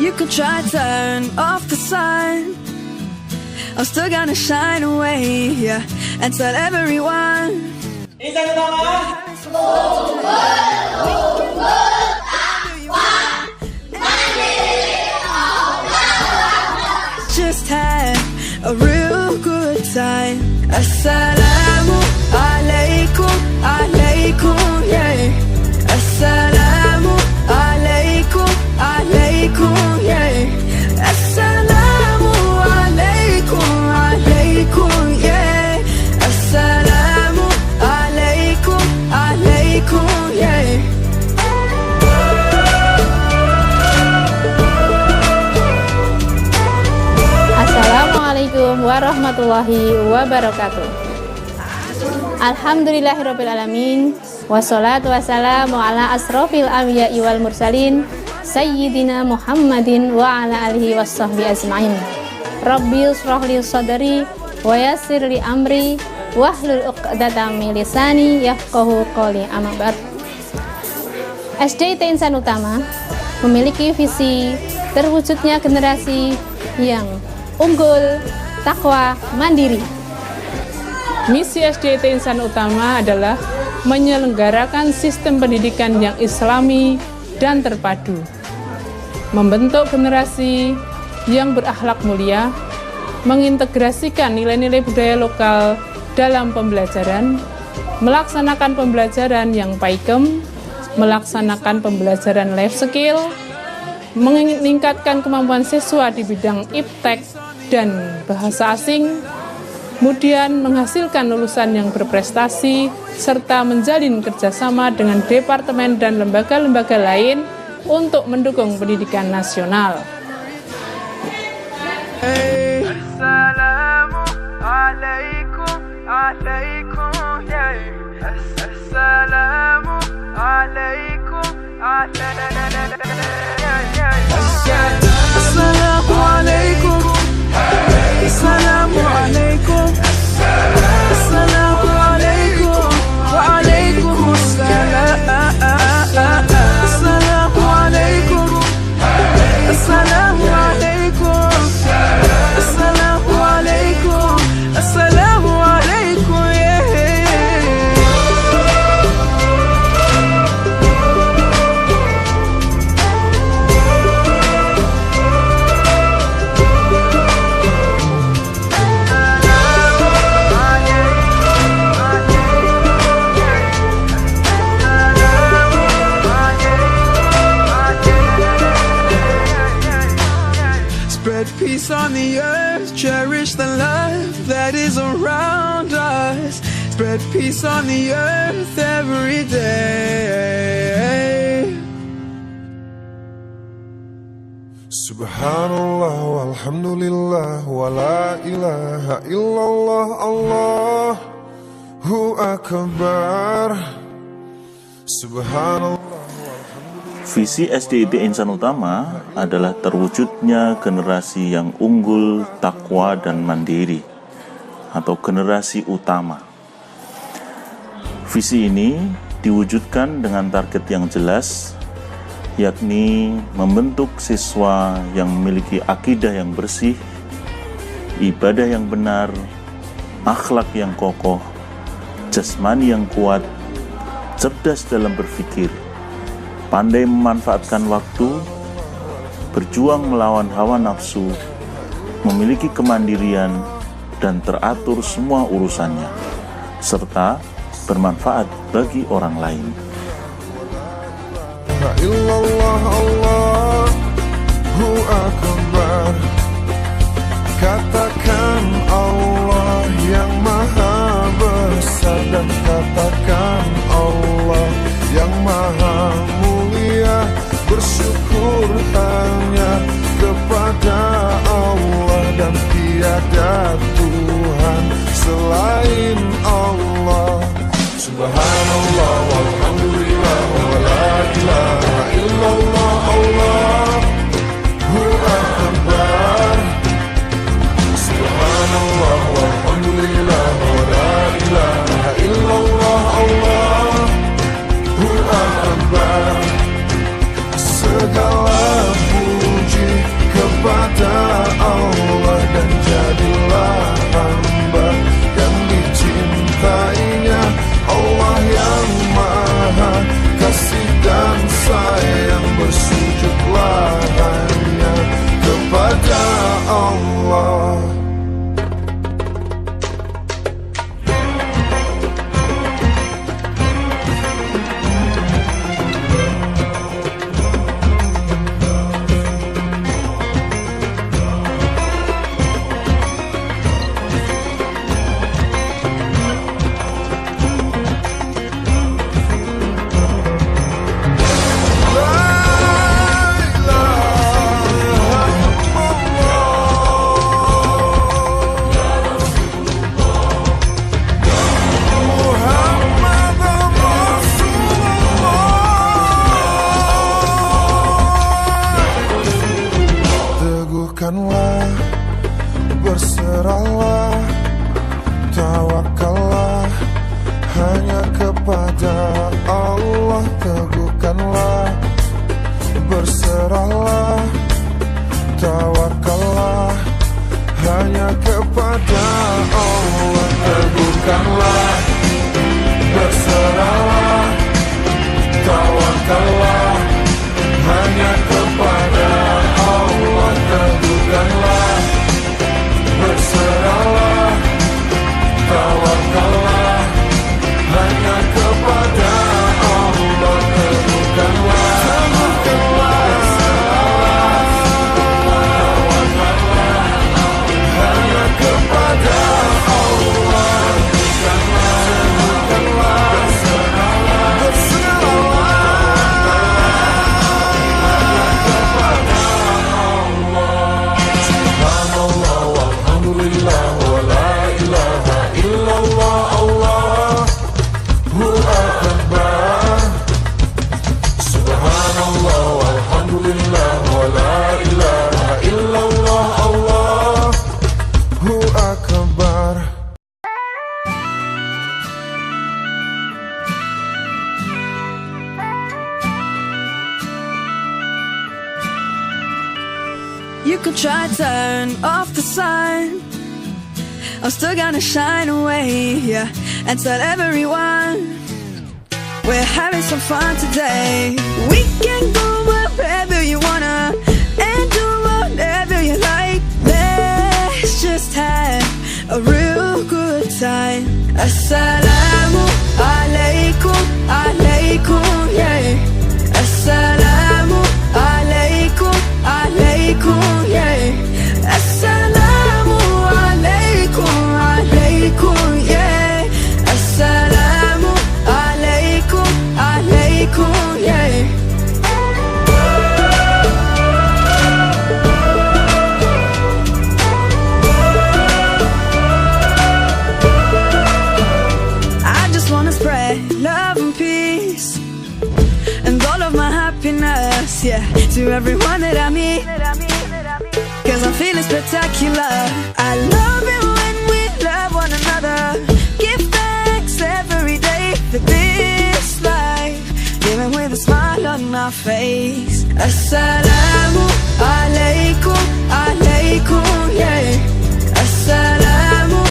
You could try turn off the sun, I'm still gonna shine away, yeah, and tell everyone. Insan Utama. Just had a real good time. Assalamu alaikum, alaikum, yeah. Assalamu alaikum, alaikum, yeah. Assalamu alaikum, alaikum, yeah. Assalamu alaikum, alaikum, yeah. Assalamualaikum warahmatullahi wabarakatuh. Alhamdulillahirrabbilalamin. Wassalatu wassalamu ala asrofil anbiya'i wal mursalin Sayyidina Muhammadin wa ala alihi wassahbi ajma'in. Rabbil shrahli sadri wa yassirli amri wahlul uqdatam min lisani yafqahu qawli. Amma ba'd. SDIT Insan Utama memiliki visi terwujudnya generasi yang unggul, taqwa, mandiri. Misi SDIT Insan Utama adalah menyelenggarakan sistem pendidikan yang islami dan terpadu, membentuk generasi yang berakhlak mulia, mengintegrasikan nilai-nilai budaya lokal dalam pembelajaran, melaksanakan pembelajaran yang paikem, melaksanakan pembelajaran life skill, meningkatkan kemampuan siswa di bidang iptek dan bahasa asing, kemudian menghasilkan lulusan yang berprestasi, serta menjalin kerjasama dengan departemen dan lembaga-lembaga lain untuk mendukung pendidikan nasional. Assalamu alaikum, alaikum, yeah. Assalamu alaikum, alaikum, assalamu alaikum, assalamu alaikum, assalamu alaikum, wa alaikum assalam, assalamu alaikum, assalamu alaikum, assalamu alaikum, assalamu alaikum, yeah. Spread peace on the earth, cherish the love that is around us. Spread peace on the earth every day. Subhanallah walhamdulillah wa la ilaha illallah Allahu akbar. Subhanallah. Visi SDIT Insan Utama adalah terwujudnya generasi yang unggul, taqwa, dan mandiri, atau generasi utama. Visi ini diwujudkan dengan target yang jelas, yakni membentuk siswa yang memiliki akidah yang bersih, ibadah yang benar, akhlak yang kokoh, jasmani yang kuat, cerdas dalam berpikir, pandai memanfaatkan waktu, berjuang melawan hawa nafsu, memiliki kemandirian, dan teratur semua urusannya, serta bermanfaat bagi orang lain. Katakan Allah yang maha besar, dan katakan Allah yang maha mulia. Bersyukur hanya kepada Allah, dan tiada Tuhan selain Allah. Subhanallah walhamdulillah wa la ilaha illallah Allahu akbar. Subhanallah tawakallah hanya kepada Allah. Teguhkanlah, berserahlah, tawakallah hanya kepada Allah. Teguhkanlah, berserahlah, tawakallah hanya kepada Allah. Teguhkanlah, hanya kepada Allah. Subhanallah walhamdulillah wa la ilaha illallah Allahu akbar. Subhanallah walhamdulillah wa la ilaha illallah Allahu akbar. You could try turn off the sun, I'm still gonna shine away, yeah, and tell everyone we're having some fun today. We can go wherever you wanna and do whatever you like. Let's just have a real good time. Assalamu alaikum, alaikum, yeah. Assalamu alaikum, alaikum, yeah. Assalamu alaikum, alaikum, yeah. Assalamu alaikum, alaikum, yeah. I just wanna spread love and peace and all of my happiness, yeah, to everyone that I meet, 'cause I'm feeling spectacular. I love it when we love one another. Give thanks every day for this life, living with a smile on my face. Assalamu